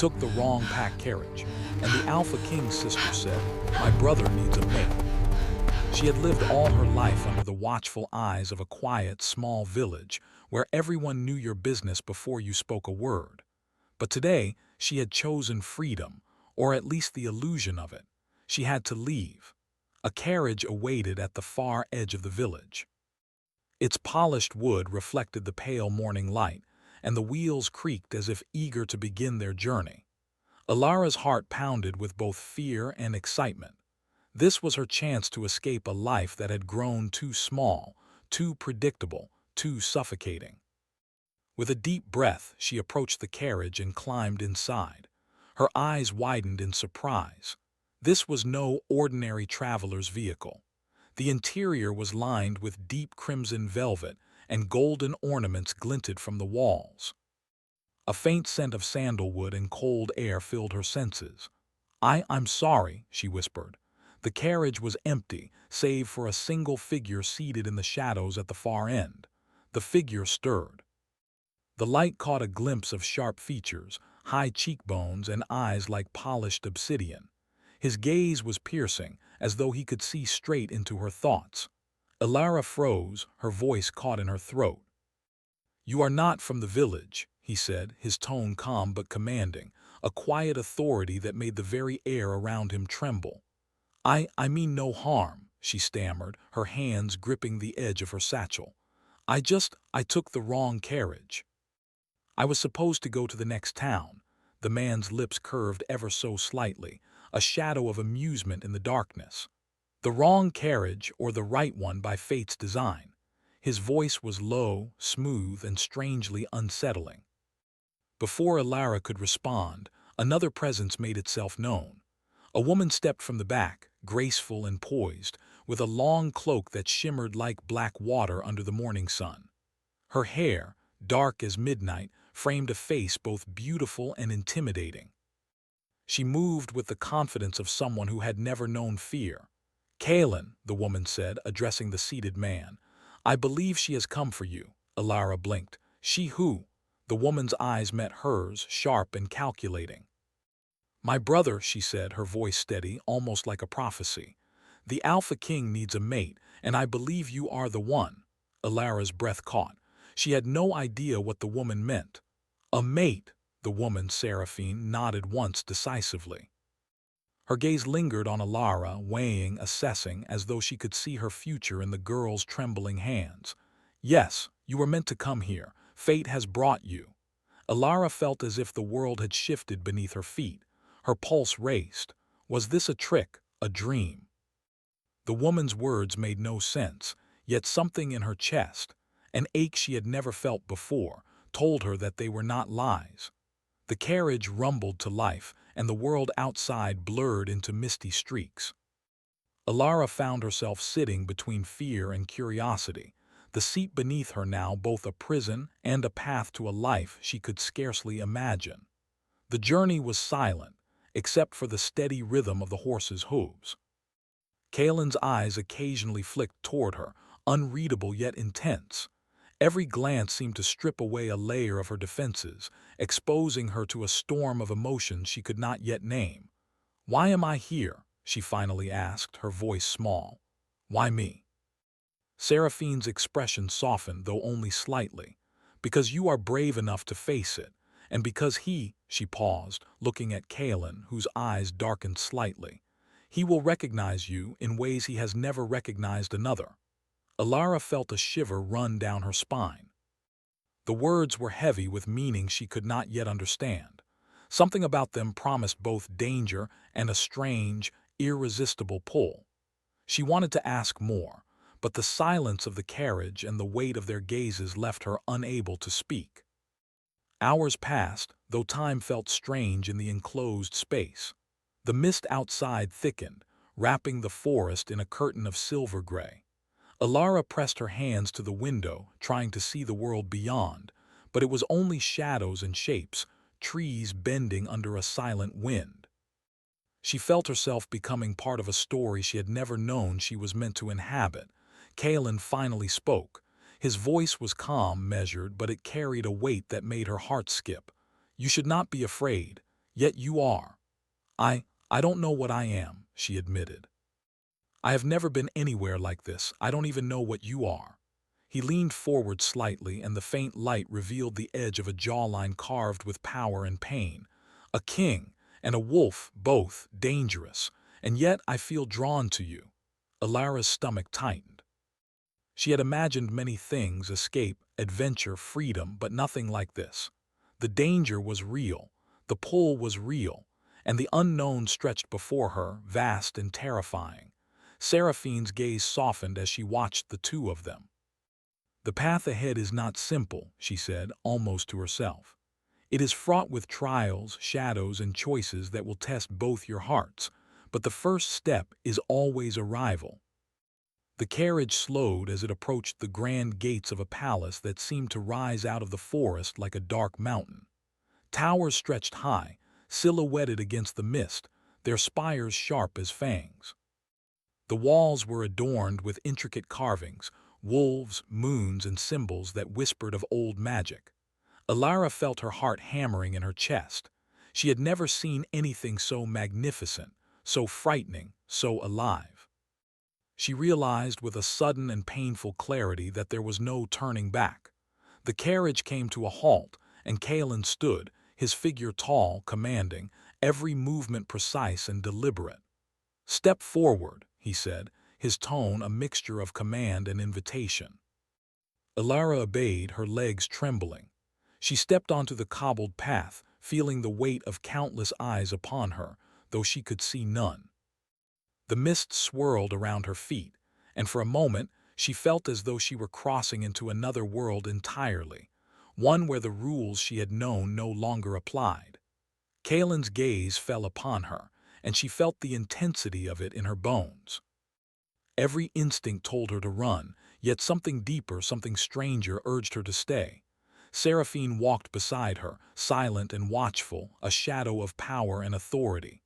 took the wrong pack carriage, and the Alpha King's sister said, "My brother needs a mate." She had lived all her life under the watchful eyes of a quiet, small village where everyone knew your business before you spoke a word. But today, she had chosen freedom, or at least the illusion of it. She had to leave. A carriage awaited at the far edge of the village. Its polished wood reflected the pale morning light, and the wheels creaked as if eager to begin their journey. Alara's heart pounded with both fear and excitement. This was her chance to escape a life that had grown too small, too predictable, too suffocating. With a deep breath, she approached the carriage and climbed inside. Her eyes widened in surprise. This was no ordinary traveler's vehicle. The interior was lined with deep crimson velvet, and golden ornaments glinted from the walls. A faint scent of sandalwood and cold air filled her senses. I'm sorry," she whispered. The carriage was empty, save for a single figure seated in the shadows at the far end. The figure stirred. The light caught a glimpse of sharp features, high cheekbones, and eyes like polished obsidian. His gaze was piercing, as though he could see straight into her thoughts. Alara froze, her voice caught in her throat. "You are not from the village," he said, his tone calm but commanding, a quiet authority that made the very air around him tremble. I mean no harm," she stammered, her hands gripping the edge of her satchel. I took the wrong carriage. I was supposed to go to the next town." The man's lips curved ever so slightly, a shadow of amusement in the darkness. "The wrong carriage or the right one by fate's design." His voice was low, smooth, and strangely unsettling. Before Alara could respond, another presence made itself known. A woman stepped from the back, graceful and poised, with a long cloak that shimmered like black water under the morning sun. Her hair, dark as midnight, framed a face both beautiful and intimidating. She moved with the confidence of someone who had never known fear. "Kalen," the woman said, addressing the seated man. "I believe she has come for you." Alara blinked. "She who?" The woman's eyes met hers, sharp and calculating. "My brother," she said, her voice steady, almost like a prophecy. "The Alpha King needs a mate, and I believe you are the one." Alara's breath caught. She had no idea what the woman meant. "A mate," the woman, Seraphine, nodded once decisively. Her gaze lingered on Alara, weighing, assessing, as though she could see her future in the girl's trembling hands. "Yes, you were meant to come here. Fate has brought you." Alara felt as if the world had shifted beneath her feet. Her pulse raced. Was this a trick, a dream? The woman's words made no sense, yet something in her chest, an ache she had never felt before, told her that they were not lies. The carriage rumbled to life, and the world outside blurred into misty streaks. Alara found herself sitting between fear and curiosity, the seat beneath her now both a prison and a path to a life she could scarcely imagine. The journey was silent, except for the steady rhythm of the horse's hooves. Kalen's eyes occasionally flicked toward her, unreadable yet intense. Every glance seemed to strip away a layer of her defenses, exposing her to a storm of emotions she could not yet name. "Why am I here?" she finally asked, her voice small. "Why me?" Seraphine's expression softened, though only slightly. "Because you are brave enough to face it, and because she paused, looking at Kalen, whose eyes darkened slightly. "He will recognize you in ways he has never recognized another." Alara felt a shiver run down her spine. The words were heavy with meaning she could not yet understand. Something about them promised both danger and a strange, irresistible pull. She wanted to ask more, but the silence of the carriage and the weight of their gazes left her unable to speak. Hours passed, though time felt strange in the enclosed space. The mist outside thickened, wrapping the forest in a curtain of silver gray. Alara pressed her hands to the window, trying to see the world beyond, but it was only shadows and shapes, trees bending under a silent wind. She felt herself becoming part of a story she had never known she was meant to inhabit. Kalen finally spoke. His voice was calm, measured, but it carried a weight that made her heart skip. "You should not be afraid. Yet you are. I don't know what I am, she admitted. I have never been anywhere like this. I don't even know what you are. He leaned forward slightly, and the faint light revealed the edge of a jawline carved with power and pain. A king and a wolf, both dangerous, and yet I feel drawn to you. Alara's stomach tightened. She had imagined many things, escape, adventure, freedom, but nothing like this. The danger was real, the pull was real, and the unknown stretched before her, vast and terrifying. Seraphine's gaze softened as she watched the two of them. The path ahead is not simple, she said, almost to herself. It is fraught with trials, shadows, and choices that will test both your hearts, but the first step is always arrival. The carriage slowed as it approached the grand gates of a palace that seemed to rise out of the forest like a dark mountain. Towers stretched high, silhouetted against the mist, their spires sharp as fangs. The walls were adorned with intricate carvings, wolves, moons, and symbols that whispered of old magic. Alara felt her heart hammering in her chest. She had never seen anything so magnificent, so frightening, so alive. She realized with a sudden and painful clarity that there was no turning back. The carriage came to a halt, and Kalen stood, his figure tall, commanding, every movement precise and deliberate. "Step forward," he said, his tone a mixture of command and invitation. Alara obeyed, her legs trembling. She stepped onto the cobbled path, feeling the weight of countless eyes upon her, though she could see none. The mist swirled around her feet, and for a moment she felt as though she were crossing into another world entirely, one where the rules she had known no longer applied. Kalen's gaze fell upon her, and she felt the intensity of it in her bones. Every instinct told her to run, yet something deeper, something stranger urged her to stay. Seraphine walked beside her, silent and watchful, a shadow of power and authority.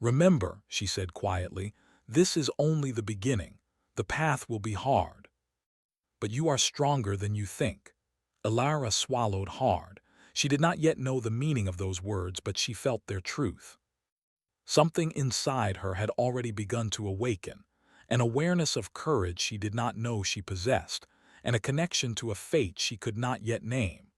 "Remember," she said quietly, "this is only the beginning. The path will be hard. But you are stronger than you think." Alara swallowed hard. She did not yet know the meaning of those words, but she felt their truth. Something inside her had already begun to awaken, an awareness of courage she did not know she possessed, and a connection to a fate she could not yet name.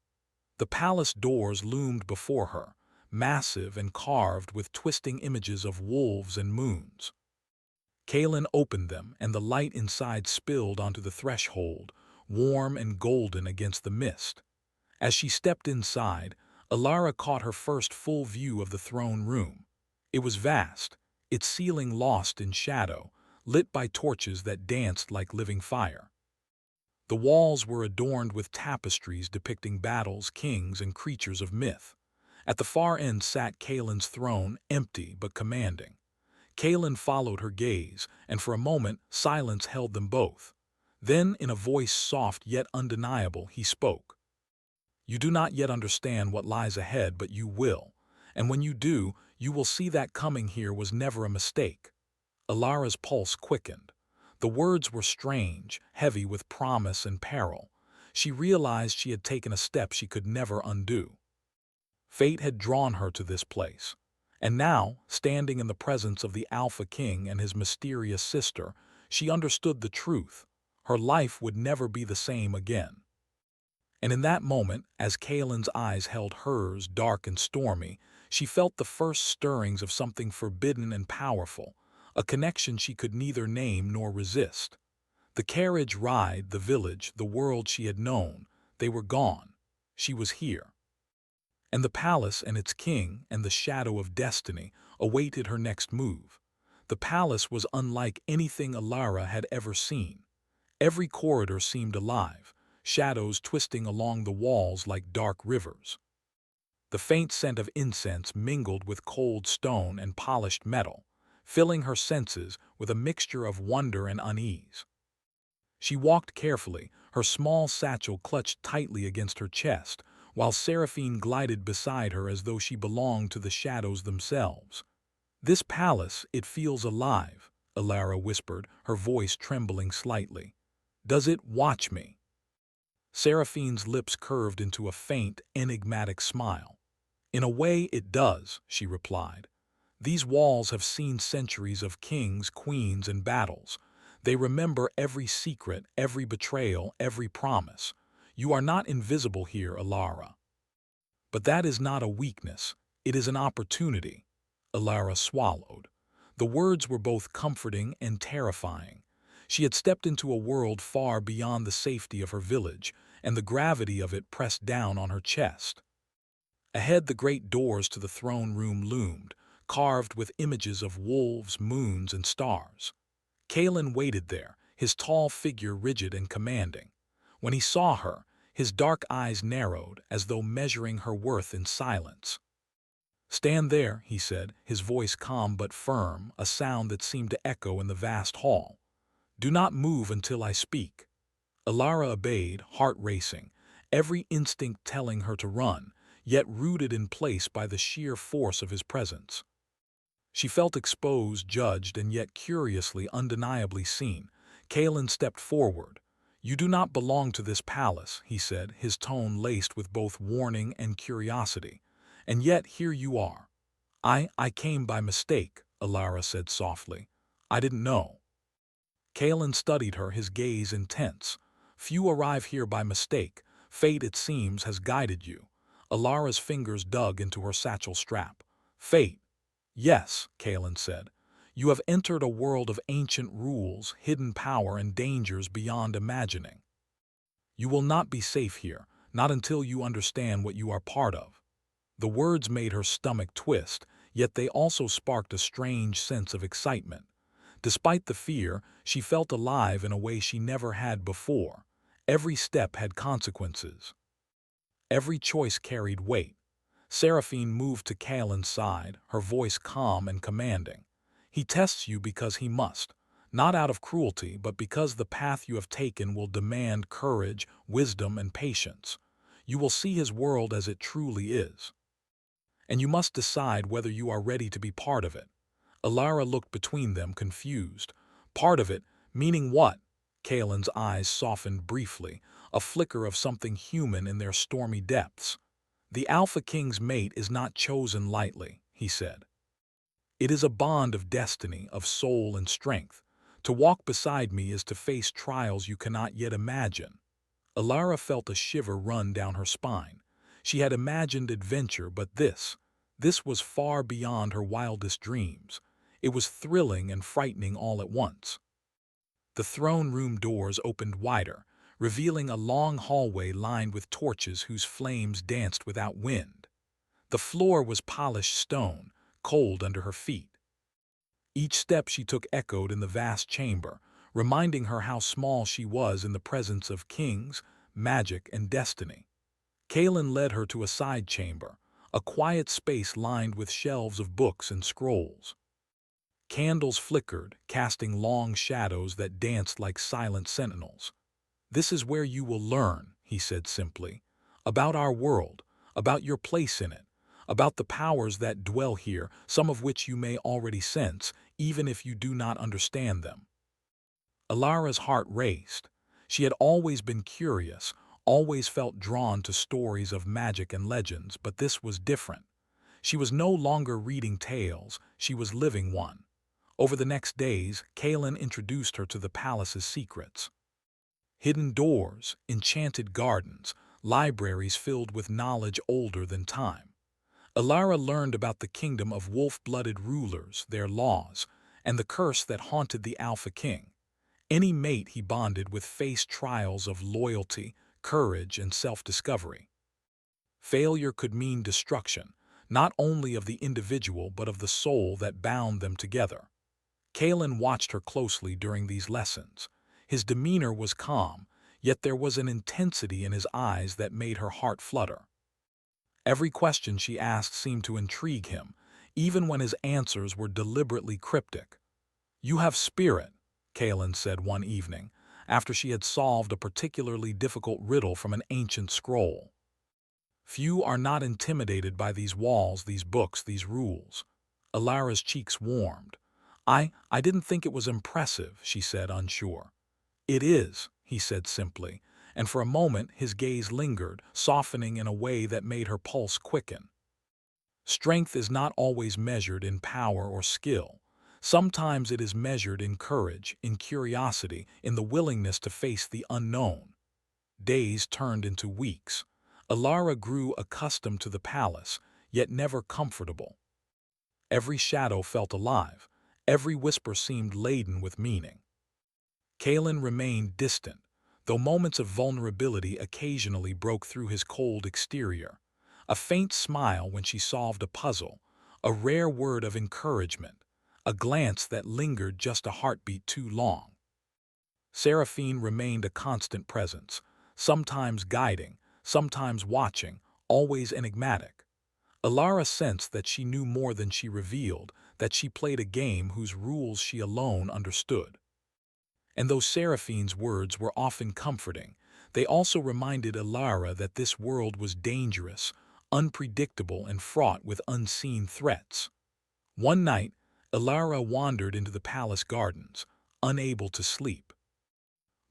The palace doors loomed before her, massive and carved with twisting images of wolves and moons. Kalen opened them, and the light inside spilled onto the threshold, warm and golden against the mist. As she stepped inside, Alara caught her first full view of the throne room. It was vast, its ceiling lost in shadow, lit by torches that danced like living fire. The walls were adorned with tapestries depicting battles, kings, and creatures of myth. At the far end sat Kalen's throne, empty but commanding. Kalen followed her gaze, and for a moment silence held them both. Then, in a voice soft yet undeniable, he spoke. "You do not yet understand what lies ahead, but you will. And when you do, you will see that coming here was never a mistake." Alara's pulse quickened. The words were strange, heavy with promise and peril. She realized she had taken a step she could never undo. Fate had drawn her to this place. And now, standing in the presence of the Alpha King and his mysterious sister, she understood the truth. Her life would never be the same again. And in that moment, as Kalen's eyes held hers, dark and stormy, she felt the first stirrings of something forbidden and powerful, a connection she could neither name nor resist. The carriage ride, the village, the world she had known, they were gone. She was here. And the palace and its king and the shadow of destiny awaited her next move. The palace was unlike anything Alara had ever seen. Every corridor seemed alive, shadows twisting along the walls like dark rivers. The faint scent of incense mingled with cold stone and polished metal, filling her senses with a mixture of wonder and unease. She walked carefully, her small satchel clutched tightly against her chest, while Seraphine glided beside her as though she belonged to the shadows themselves. "This palace, it feels alive," Alara whispered, her voice trembling slightly. "Does it watch me?" Seraphine's lips curved into a faint, enigmatic smile. In a way it does, she replied. These walls have seen centuries of kings, queens, and battles. They remember every secret, every betrayal, every promise. You are not invisible here, Alara. But that is not a weakness. It is an opportunity. Alara swallowed. The words were both comforting and terrifying. She had stepped into a world far beyond the safety of her village, and the gravity of it pressed down on her chest. Ahead, the great doors to the throne room loomed, carved with images of wolves, moons, and stars. Kalen waited there, his tall figure rigid and commanding. When he saw her, his dark eyes narrowed, as though measuring her worth in silence. "Stand there," he said, his voice calm but firm, a sound that seemed to echo in the vast hall. "Do not move until I speak." Alara obeyed, heart racing, every instinct telling her to run, yet rooted in place by the sheer force of his presence. She felt exposed, judged, and yet curiously, undeniably seen. Kalen stepped forward. "You do not belong to this palace," he said, his tone laced with both warning and curiosity. "And yet here you are." I came by mistake," Alara said softly. "I didn't know." Kalen studied her, his gaze intense. "Few arrive here by mistake. Fate, it seems, has guided you." Alara's fingers dug into her satchel strap. "Fate." "Yes," Kalen said. "You have entered a world of ancient rules, hidden power, and dangers beyond imagining. You will not be safe here, not until you understand what you are part of." The words made her stomach twist, yet they also sparked a strange sense of excitement. Despite the fear, she felt alive in a way she never had before. Every step had consequences. Every choice carried weight. Seraphine moved to Kalen's side, her voice calm and commanding. "He tests you because he must, not out of cruelty, but because the path you have taken will demand courage, wisdom, and patience. You will see his world as it truly is. And you must decide whether you are ready to be part of it." Alara looked between them, confused. "Part of it? Meaning what?" Kalen's eyes softened briefly, a flicker of something human in their stormy depths. "The Alpha King's mate is not chosen lightly," he said. "It is a bond of destiny, of soul and strength. To walk beside me is to face trials you cannot yet imagine." Alara felt a shiver run down her spine. She had imagined adventure, but this was far beyond her wildest dreams. It was thrilling and frightening all at once. The throne room doors opened wider, revealing a long hallway lined with torches whose flames danced without wind. The floor was polished stone, cold under her feet. Each step she took echoed in the vast chamber, reminding her how small she was in the presence of kings, magic, and destiny. Kalen led her to a side chamber, a quiet space lined with shelves of books and scrolls. Candles flickered, casting long shadows that danced like silent sentinels. "This is where you will learn," he said simply, "about our world, about your place in it, about the powers that dwell here, some of which you may already sense, even if you do not understand them." Alara's heart raced. She had always been curious, always felt drawn to stories of magic and legends, but this was different. She was no longer reading tales, she was living one. Over the next days, Kalen introduced her to the palace's secrets. Hidden doors, enchanted gardens, libraries filled with knowledge older than time. Alara learned about the kingdom of wolf-blooded rulers, their laws, and the curse that haunted the Alpha King. Any mate he bonded with faced trials of loyalty, courage, and self-discovery. Failure could mean destruction, not only of the individual but of the soul that bound them together. Kalen watched her closely during these lessons. His demeanor was calm, yet there was an intensity in his eyes that made her heart flutter. Every question she asked seemed to intrigue him, even when his answers were deliberately cryptic. "You have spirit," Kalen said one evening, after she had solved a particularly difficult riddle from an ancient scroll. "Few are not intimidated by these walls, these books, these rules." Alara's cheeks warmed. I didn't think it was impressive," she said, unsure. "It is," he said simply, and for a moment his gaze lingered, softening in a way that made her pulse quicken. Strength is not always measured in power or skill. Sometimes it is measured in courage, in curiosity, in the willingness to face the unknown. Days turned into weeks. Alara grew accustomed to the palace, yet never comfortable. Every shadow felt alive. Every whisper seemed laden with meaning. Kalen remained distant, though moments of vulnerability occasionally broke through his cold exterior. A faint smile when she solved a puzzle, a rare word of encouragement, a glance that lingered just a heartbeat too long. Seraphine remained a constant presence, sometimes guiding, sometimes watching, always enigmatic. Alara sensed that she knew more than she revealed, that she played a game whose rules she alone understood. And though Seraphine's words were often comforting, they also reminded Alara that this world was dangerous, unpredictable, and fraught with unseen threats. One night, Alara wandered into the palace gardens, unable to sleep.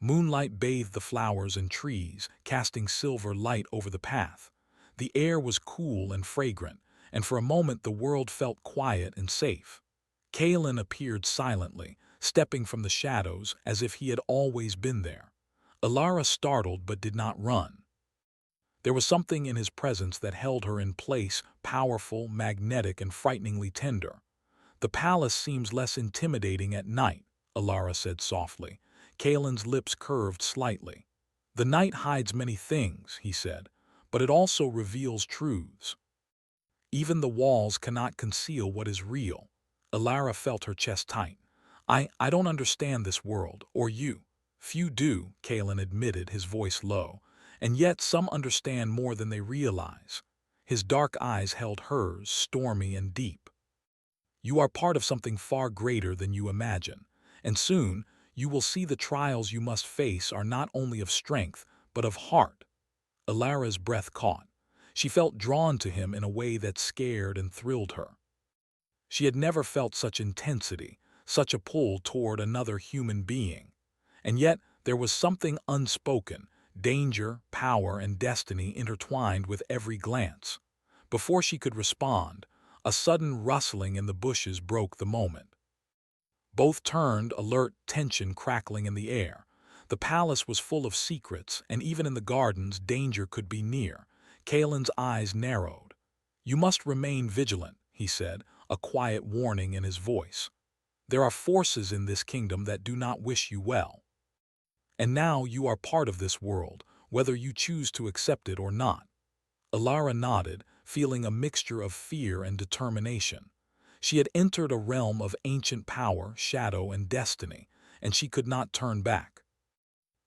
Moonlight bathed the flowers and trees, casting silver light over the path. The air was cool and fragrant, and for a moment the world felt quiet and safe. Kalen appeared silently, stepping from the shadows as if he had always been there. Alara startled but did not run. There was something in his presence that held her in place, powerful, magnetic, and frighteningly tender. "The palace seems less intimidating at night," Alara said softly. Kalen's lips curved slightly. "The night hides many things," he said, "but it also reveals truths. Even the walls cannot conceal what is real." Alara felt her chest tight. I don't understand this world, or you." "Few do," Kalen admitted, his voice low. "And yet some understand more than they realize." His dark eyes held hers, stormy and deep. "You are part of something far greater than you imagine. And soon, you will see the trials you must face are not only of strength, but of heart." Alara's breath caught. She felt drawn to him in a way that scared and thrilled her. She had never felt such intensity, such a pull toward another human being. And yet, there was something unspoken, danger, power, and destiny intertwined with every glance. Before she could respond, a sudden rustling in the bushes broke the moment. Both turned, alert, tension crackling in the air. The palace was full of secrets, and even in the gardens danger could be near. Kalen's eyes narrowed. "You must remain vigilant," he said, a quiet warning in his voice. "There are forces in this kingdom that do not wish you well. And now you are part of this world, whether you choose to accept it or not." Alara nodded, feeling a mixture of fear and determination. She had entered a realm of ancient power, shadow, and destiny, and she could not turn back.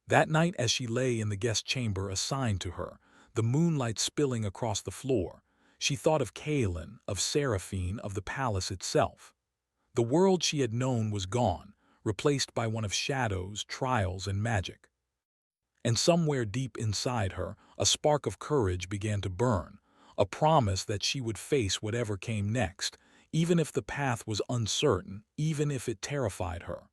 That night, as she lay in the guest chamber assigned to her, the moonlight spilling across the floor, she thought of Kalen, of Seraphine, of the palace itself. The world she had known was gone, replaced by one of shadows, trials, and magic. And somewhere deep inside her, a spark of courage began to burn, a promise that she would face whatever came next, even if the path was uncertain, even if it terrified her.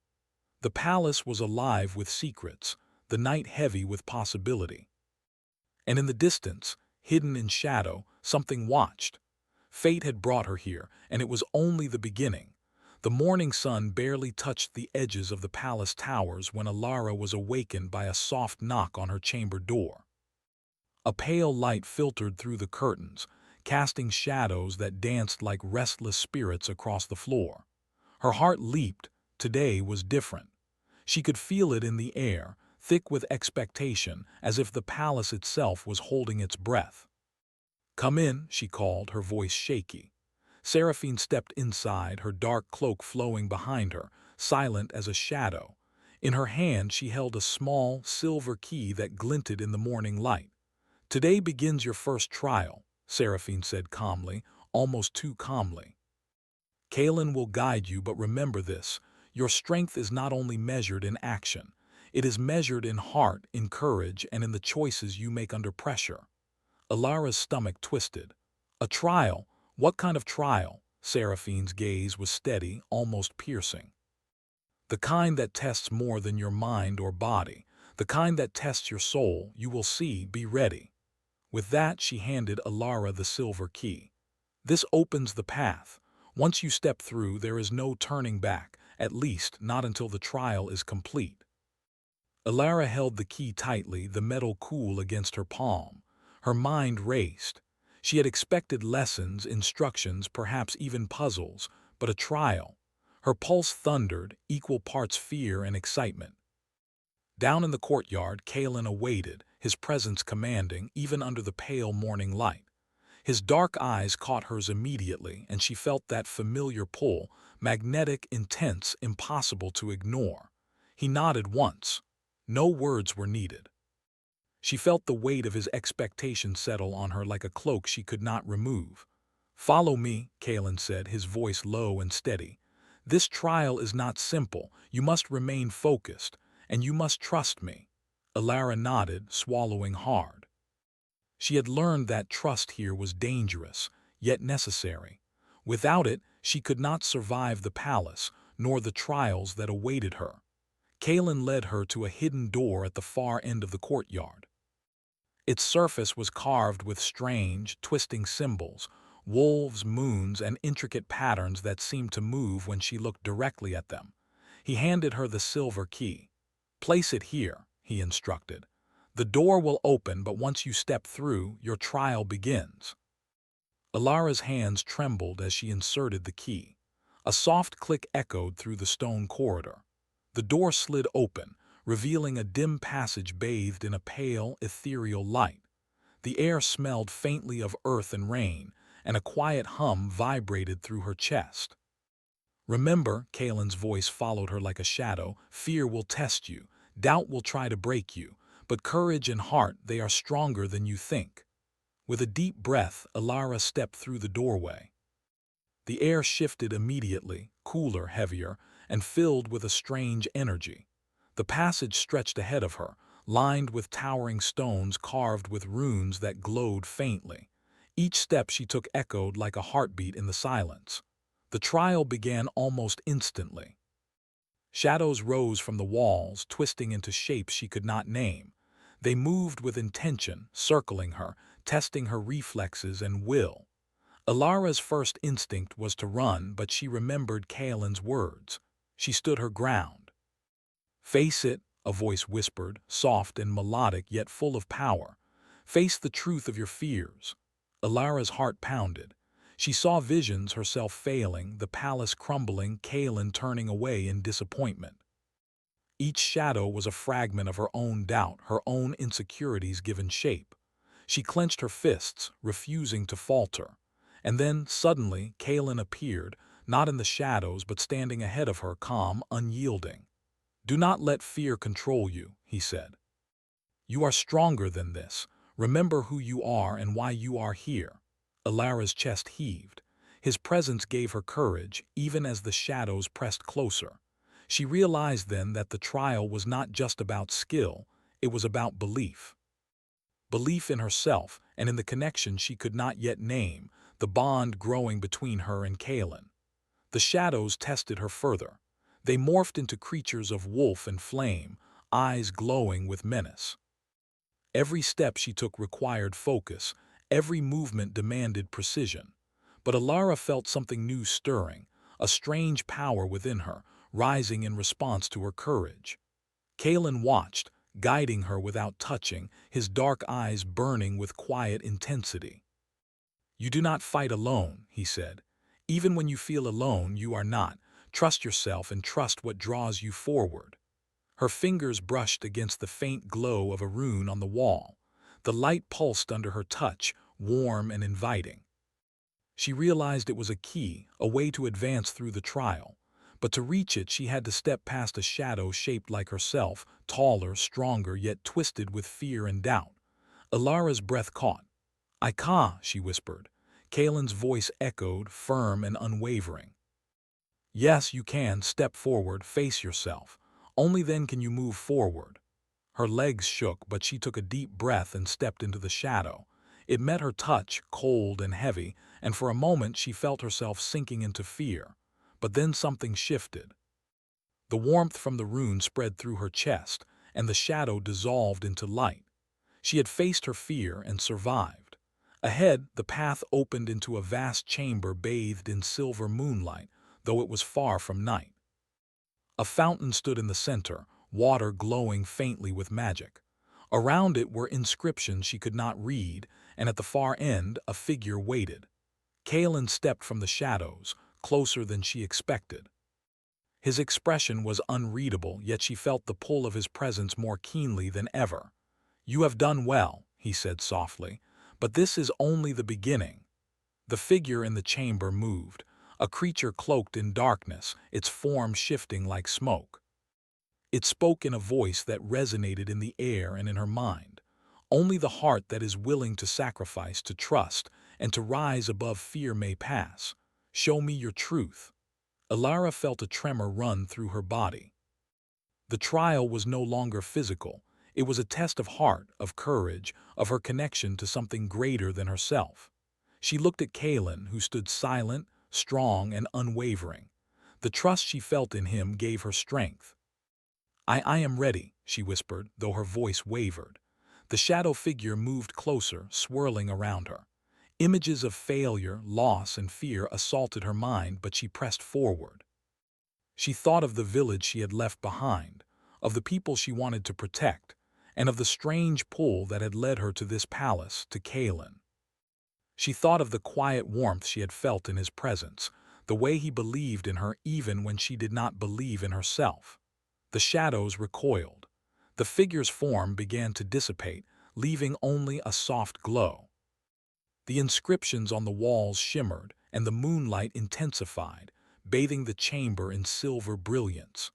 The palace was alive with secrets, the night heavy with possibility. And in the distance, hidden in shadow, something watched. Fate had brought her here, and it was only the beginning. The morning sun barely touched the edges of the palace towers when Alara was awakened by a soft knock on her chamber door. A pale light filtered through the curtains, casting shadows that danced like restless spirits across the floor. Her heart leaped. Today was different. She could feel it in the air, thick with expectation, as if the palace itself was holding its breath. "Come in," she called, her voice shaky. Seraphine stepped inside, her dark cloak flowing behind her, silent as a shadow. In her hand she held a small, silver key that glinted in the morning light. "Today begins your first trial," Seraphine said calmly, almost too calmly. "Kalen will guide you, but remember this. Your strength is not only measured in action. It is measured in heart, in courage, and in the choices you make under pressure." Alara's stomach twisted. "A trial? What kind of trial?" Seraphine's gaze was steady, almost piercing. "The kind that tests more than your mind or body. The kind that tests your soul. You will see. Be ready." With that, she handed Alara the silver key. This opens the path. Once you step through, there is no turning back, at least not until the trial is complete. Alara held the key tightly, the metal cool against her palm. Her mind raced. She had expected lessons, instructions, perhaps even puzzles, but a trial. Her pulse thundered, equal parts fear and excitement. Down in the courtyard, Kalen awaited, his presence commanding, even under the pale morning light. His dark eyes caught hers immediately, and she felt that familiar pull, magnetic, intense, impossible to ignore. He nodded once. No words were needed. She felt the weight of his expectation settle on her like a cloak she could not remove. "Follow me," Kalen said, his voice low and steady. "This trial is not simple. You must remain focused, and you must trust me." Alara nodded, swallowing hard. She had learned that trust here was dangerous, yet necessary. Without it, she could not survive the palace, nor the trials that awaited her. Kalen led her to a hidden door at the far end of the courtyard. Its surface was carved with strange, twisting symbols, wolves, moons, and intricate patterns that seemed to move when she looked directly at them. He handed her the silver key. "Place it here," he instructed. "The door will open, but once you step through, your trial begins." Alara's hands trembled as she inserted the key. A soft click echoed through the stone corridor. The door slid open, revealing a dim passage bathed in a pale, ethereal light. The air smelled faintly of earth and rain, and a quiet hum vibrated through her chest. "Remember," Kalen's voice followed her like a shadow, "fear will test you, doubt will try to break you, but courage and heart, they are stronger than you think." With a deep breath, Alara stepped through the doorway. The air shifted immediately, cooler, heavier, and filled with a strange energy. The passage stretched ahead of her, lined with towering stones carved with runes that glowed faintly. Each step she took echoed like a heartbeat in the silence. The trial began almost instantly. Shadows rose from the walls, twisting into shapes she could not name. They moved with intention, circling her, testing her reflexes and will. Alara's first instinct was to run, but she remembered Kalen's words. She stood her ground. "Face it," a voice whispered, soft and melodic yet full of power. "Face the truth of your fears." Alara's heart pounded. She saw visions, herself failing, the palace crumbling, Kalen turning away in disappointment. Each shadow was a fragment of her own doubt, her own insecurities given shape. She clenched her fists, refusing to falter. And then, suddenly, Kalen appeared, not in the shadows but standing ahead of her, calm, unyielding. "Do not let fear control you," he said. "You are stronger than this. Remember who you are and why you are here." Alara's chest heaved. His presence gave her courage, even as the shadows pressed closer. She realized then that the trial was not just about skill, it was about belief. Belief in herself and in the connection she could not yet name, the bond growing between her and Kalen. The shadows tested her further. They morphed into creatures of wolf and flame, eyes glowing with menace. Every step she took required focus, every movement demanded precision. But Alara felt something new stirring, a strange power within her, rising in response to her courage. Kalen watched, guiding her without touching, his dark eyes burning with quiet intensity. "You do not fight alone," he said. "Even when you feel alone, you are not. Trust yourself and trust what draws you forward." Her fingers brushed against the faint glow of a rune on the wall. The light pulsed under her touch, warm and inviting. She realized it was a key, a way to advance through the trial. But to reach it, she had to step past a shadow shaped like herself, taller, stronger, yet twisted with fear and doubt. Alara's breath caught. "Ika," she whispered. Kalen's voice echoed, firm and unwavering. "Yes, you can. Step forward, face yourself. Only then can you move forward." Her legs shook, but she took a deep breath and stepped into the shadow. It met her touch, cold and heavy, and for a moment she felt herself sinking into fear. But then something shifted. The warmth from the rune spread through her chest, and the shadow dissolved into light. She had faced her fear and survived. Ahead, the path opened into a vast chamber bathed in silver moonlight, though it was far from night. A fountain stood in the center, water glowing faintly with magic. Around it were inscriptions she could not read, and at the far end a figure waited. Kalen stepped from the shadows, closer than she expected. His expression was unreadable, yet she felt the pull of his presence more keenly than ever. "You have done well," he said softly, "but this is only the beginning." The figure in the chamber moved, a creature cloaked in darkness, its form shifting like smoke. It spoke in a voice that resonated in the air and in her mind. "Only the heart that is willing to sacrifice, to trust, and to rise above fear may pass. Show me your truth." Alara felt a tremor run through her body. The trial was no longer physical. It was a test of heart, of courage, of her connection to something greater than herself. She looked at Kalen, who stood silent, strong, and unwavering. The trust she felt in him gave her strength. I am ready," she whispered, though her voice wavered. The shadow figure moved closer, swirling around her. Images of failure, loss, and fear assaulted her mind, but she pressed forward. She thought of the village she had left behind, of the people she wanted to protect, and of the strange pull that had led her to this palace, to Kalen. She thought of the quiet warmth she had felt in his presence, the way he believed in her even when she did not believe in herself. The shadows recoiled. The figure's form began to dissipate, leaving only a soft glow. The inscriptions on the walls shimmered, and the moonlight intensified, bathing the chamber in silver brilliance.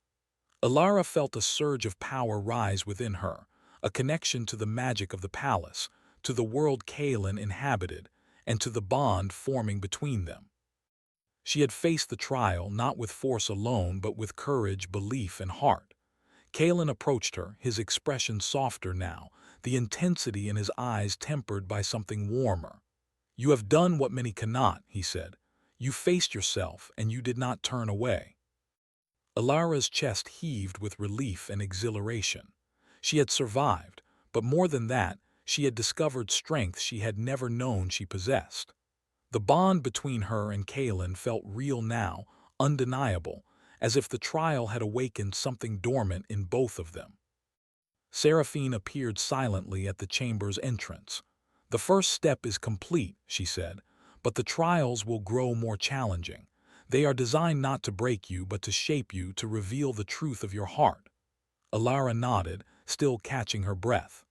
Alara felt a surge of power rise within her, a connection to the magic of the palace, to the world Kalen inhabited, and to the bond forming between them. She had faced the trial not with force alone, but with courage, belief, and heart. Kalen approached her, his expression softer now, the intensity in his eyes tempered by something warmer. "You have done what many cannot," he said. "You faced yourself, and you did not turn away." Alara's chest heaved with relief and exhilaration. She had survived, but more than that, she had discovered strength she had never known she possessed. The bond between her and Kalen felt real now, undeniable, as if the trial had awakened something dormant in both of them. Seraphine appeared silently at the chamber's entrance. "The first step is complete," she said, "but the trials will grow more challenging. They are designed not to break you, but to shape you, to reveal the truth of your heart." Alara nodded, still catching her breath.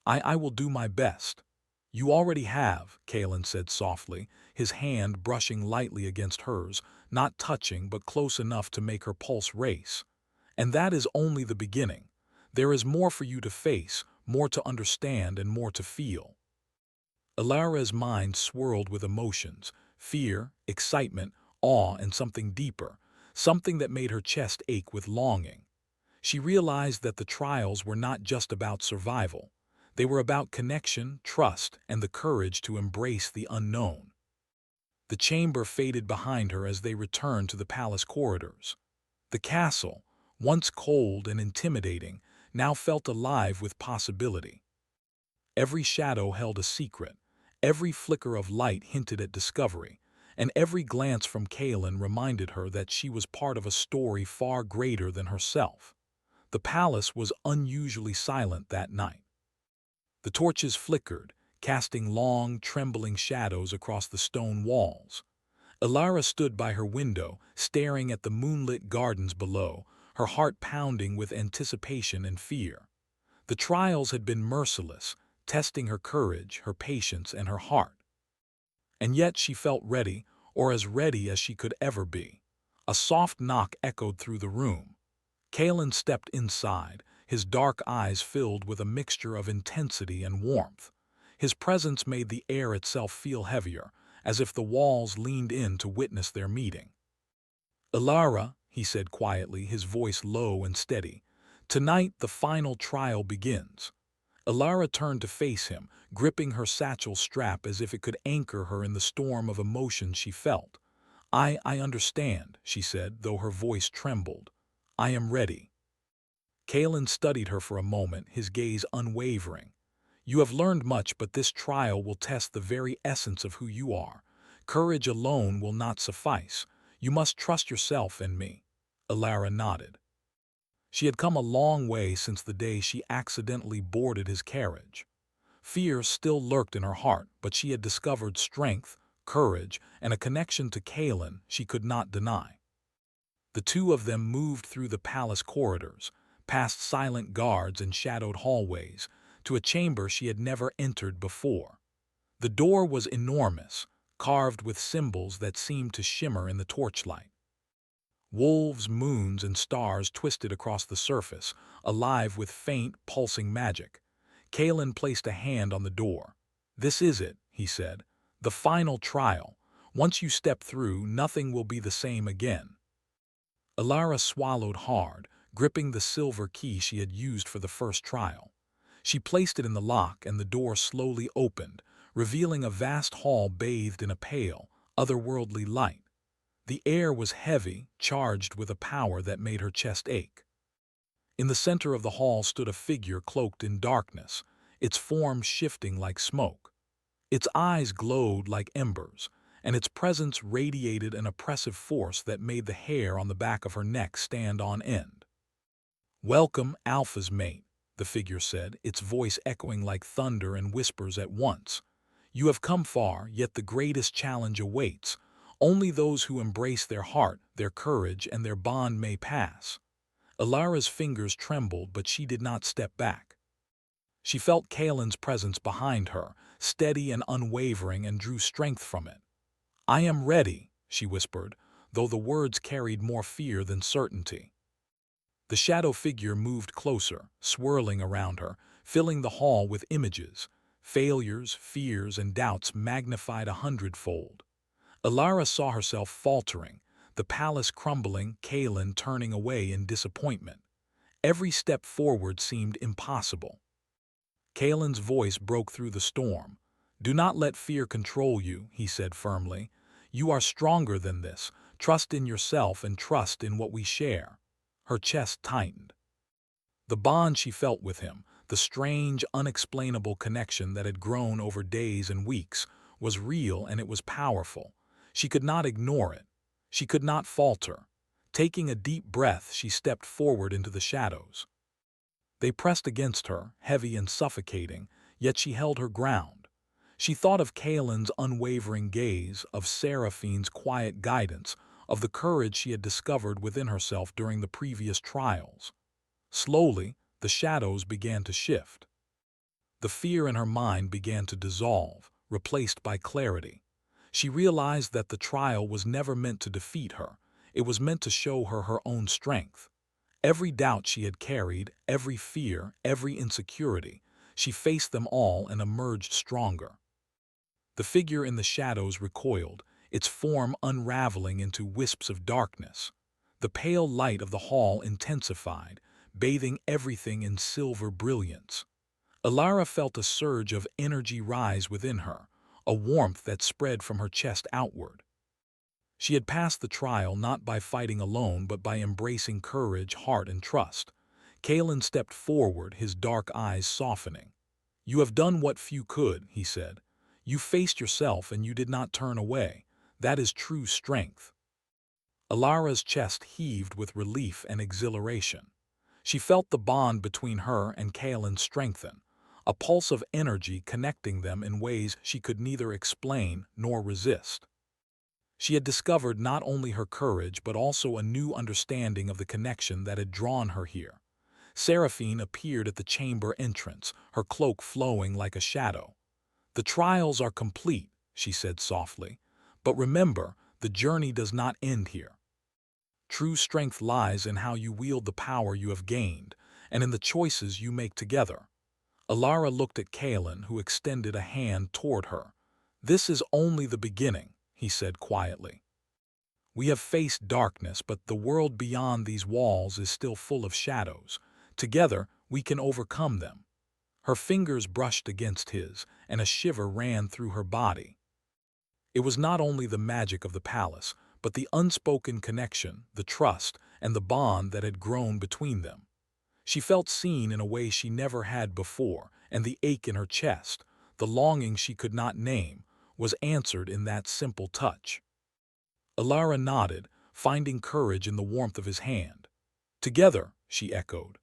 I will do my best." "You already have," Kalen said softly, his hand brushing lightly against hers, not touching but close enough to make her pulse race. "And that is only the beginning. There is more for you to face, more to understand, and more to feel." Alara's mind swirled with emotions, fear, excitement, awe, and something deeper, something that made her chest ache with longing. She realized that the trials were not just about survival. They were about connection, trust, and the courage to embrace the unknown. The chamber faded behind her as they returned to the palace corridors. The castle, once cold and intimidating, now felt alive with possibility. Every shadow held a secret, every flicker of light hinted at discovery, and every glance from Kalen reminded her that she was part of a story far greater than herself. The palace was unusually silent that night. The torches flickered, casting long, trembling shadows across the stone walls. Alara stood by her window, staring at the moonlit gardens below, her heart pounding with anticipation and fear. The trials had been merciless, testing her courage, her patience, and her heart. And yet she felt ready, or as ready as she could ever be. A soft knock echoed through the room. Kalen stepped inside, his dark eyes filled with a mixture of intensity and warmth. His presence made the air itself feel heavier, as if the walls leaned in to witness their meeting. "Alara," he said quietly, his voice low and steady, "tonight the final trial begins." Alara turned to face him, gripping her satchel strap as if it could anchor her in the storm of emotion she felt. I understand," she said, though her voice trembled. "I am ready." Kalen studied her for a moment, his gaze unwavering. You have learned much, but this trial will test the very essence of who you are. Courage alone will not suffice. You must trust yourself and me." Alara nodded. She had come a long way since the day she accidentally boarded his carriage. Fear still lurked in her heart, but she had discovered strength, courage, and a connection to Kalen she could not deny. The two of them moved through the palace corridors, past silent guards and shadowed hallways, to a chamber she had never entered before. The door was enormous, carved with symbols that seemed to shimmer in the torchlight. Wolves, moons, and stars twisted across the surface, alive with faint, pulsing magic. Kalen placed a hand on the door. "This is it," he said. "The final trial. Once you step through, nothing will be the same again." Alara swallowed hard, gripping the silver key she had used for the first trial. She placed it in the lock, and the door slowly opened, revealing a vast hall bathed in a pale, otherworldly light. The air was heavy, charged with a power that made her chest ache. In the center of the hall stood a figure cloaked in darkness, its form shifting like smoke. Its eyes glowed like embers, and its presence radiated an oppressive force that made the hair on the back of her neck stand on end. "Welcome, Alpha's mate," the figure said, its voice echoing like thunder and whispers at once. "You have come far, yet the greatest challenge awaits. Only those who embrace their heart, their courage, and their bond may pass." Alara's fingers trembled, but she did not step back. She felt Kalen's presence behind her, steady and unwavering, and drew strength from it. "I am ready," she whispered, though the words carried more fear than certainty. The shadow figure moved closer, swirling around her, filling the hall with images, failures, fears, and doubts magnified 100-fold. Alara saw herself faltering, the palace crumbling, Kalen turning away in disappointment. Every step forward seemed impossible. Kalen's voice broke through the storm. "Do not let fear control you," he said firmly. "You are stronger than this. Trust in yourself and trust in what we share." Her chest tightened. The bond she felt with him, the strange, unexplainable connection that had grown over days and weeks, was real, and it was powerful. She could not ignore it. She could not falter. Taking a deep breath, she stepped forward into the shadows. They pressed against her, heavy and suffocating, yet she held her ground. She thought of Kalen's unwavering gaze, of Seraphine's quiet guidance, of the courage she had discovered within herself during the previous trials. Slowly, the shadows began to shift. The fear in her mind began to dissolve, replaced by clarity. She realized that the trial was never meant to defeat her. It was meant to show her her own strength. Every doubt she had carried, every fear, every insecurity, she faced them all and emerged stronger. The figure in the shadows recoiled, its form unraveling into wisps of darkness. The pale light of the hall intensified, bathing everything in silver brilliance. Alara felt a surge of energy rise within her, a warmth that spread from her chest outward. She had passed the trial not by fighting alone, but by embracing courage, heart, and trust. Kalen stepped forward, his dark eyes softening. "You have done what few could," he said. "You faced yourself and you did not turn away. That is true strength." Alara's chest heaved with relief and exhilaration. She felt the bond between her and Kalen strengthen, a pulse of energy connecting them in ways she could neither explain nor resist. She had discovered not only her courage but also a new understanding of the connection that had drawn her here. Seraphine appeared at the chamber entrance, her cloak flowing like a shadow. "The trials are complete," she said softly, "but remember, the journey does not end here. True strength lies in how you wield the power you have gained, and in the choices you make together." Alara looked at Kalen, who extended a hand toward her. "This is only the beginning," he said quietly. "We have faced darkness, but the world beyond these walls is still full of shadows. Together, we can overcome them." Her fingers brushed against his, and a shiver ran through her body. It was not only the magic of the palace, but the unspoken connection, the trust, and the bond that had grown between them. She felt seen in a way she never had before, and the ache in her chest, the longing she could not name, was answered in that simple touch. Alara nodded, finding courage in the warmth of his hand. Together, she echoed.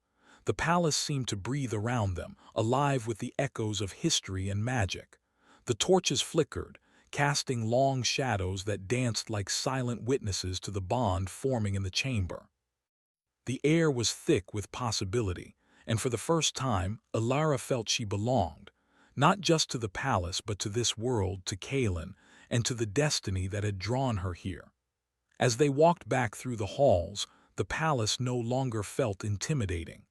The palace seemed to breathe around them, alive with the echoes of history and magic. The torches flickered, casting long shadows that danced like silent witnesses to the bond forming in the chamber. The air was thick with possibility, and for the first time, Alara felt she belonged, not just to the palace but to this world, to Kaelin, and to the destiny that had drawn her here. As they walked back through the halls, the palace no longer felt intimidating.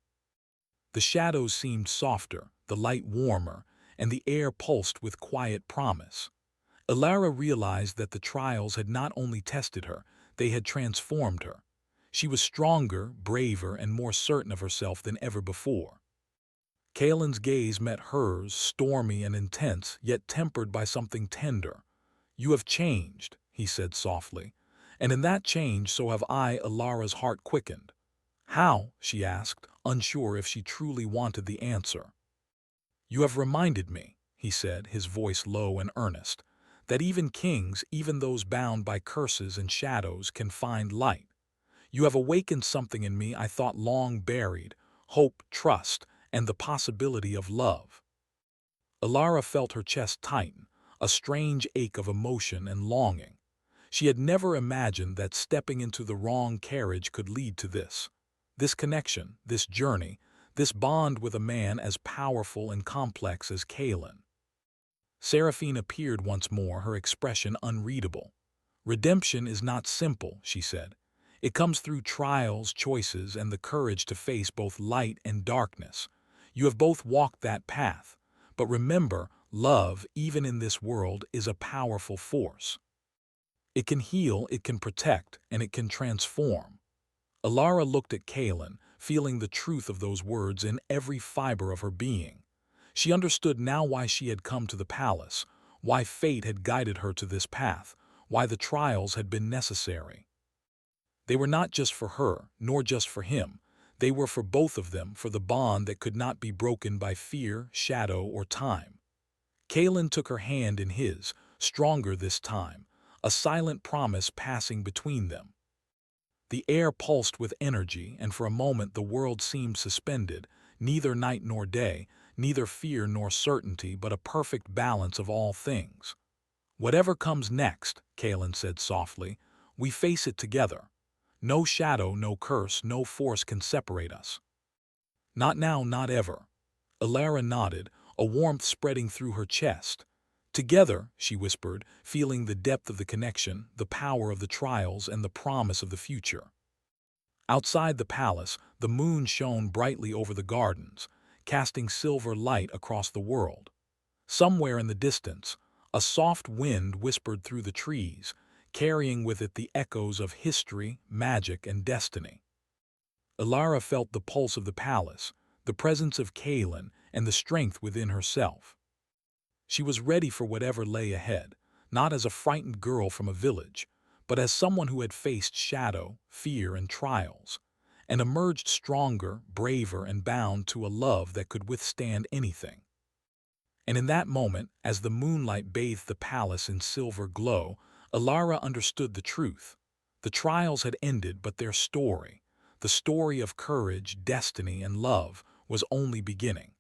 The shadows seemed softer, the light warmer, and the air pulsed with quiet promise. Alara realized that the trials had not only tested her, they had transformed her. She was stronger, braver, and more certain of herself than ever before. Kaelin's gaze met hers, stormy and intense, yet tempered by something tender. "You have changed," he said softly, "and in that change so have I." Alara's heart quickened. "How?" she asked, unsure if she truly wanted the answer. "You have reminded me," he said, his voice low and earnest, "that even kings, even those bound by curses and shadows, can find light. You have awakened something in me I thought long buried, hope, trust, and the possibility of love." Alara felt her chest tighten, a strange ache of emotion and longing. She had never imagined that stepping into the wrong carriage could lead to this. This connection, this journey, this bond with a man as powerful and complex as Kaelin. Seraphine appeared once more, her expression unreadable. "Redemption is not simple," she said. "It comes through trials, choices, and the courage to face both light and darkness. You have both walked that path. But remember, love, even in this world, is a powerful force. It can heal, it can protect, and it can transform." Alara looked at Kaelin, feeling the truth of those words in every fiber of her being. She understood now why she had come to the palace, why fate had guided her to this path, why the trials had been necessary. They were not just for her, nor just for him. They were for both of them, for the bond that could not be broken by fear, shadow, or time. Kaelin took her hand in his, stronger this time, a silent promise passing between them. The air pulsed with energy, and for a moment the world seemed suspended, neither night nor day, neither fear nor certainty, but a perfect balance of all things. "Whatever comes next," Kaelin said softly, "we face it together. No shadow, no curse, no force can separate us." "Not now, not ever." Alara nodded, a warmth spreading through her chest. "Together," she whispered, feeling the depth of the connection, the power of the trials, and the promise of the future. Outside the palace, the moon shone brightly over the gardens, casting silver light across the world. Somewhere in the distance, a soft wind whispered through the trees, carrying with it the echoes of history, magic, and destiny. Alara felt the pulse of the palace, the presence of Kaelin, and the strength within herself. She was ready for whatever lay ahead, not as a frightened girl from a village, but as someone who had faced shadow, fear, and trials, and emerged stronger, braver, and bound to a love that could withstand anything. And in that moment, as the moonlight bathed the palace in silver glow, Alara understood the truth. The trials had ended, but their story, the story of courage, destiny, and love, was only beginning.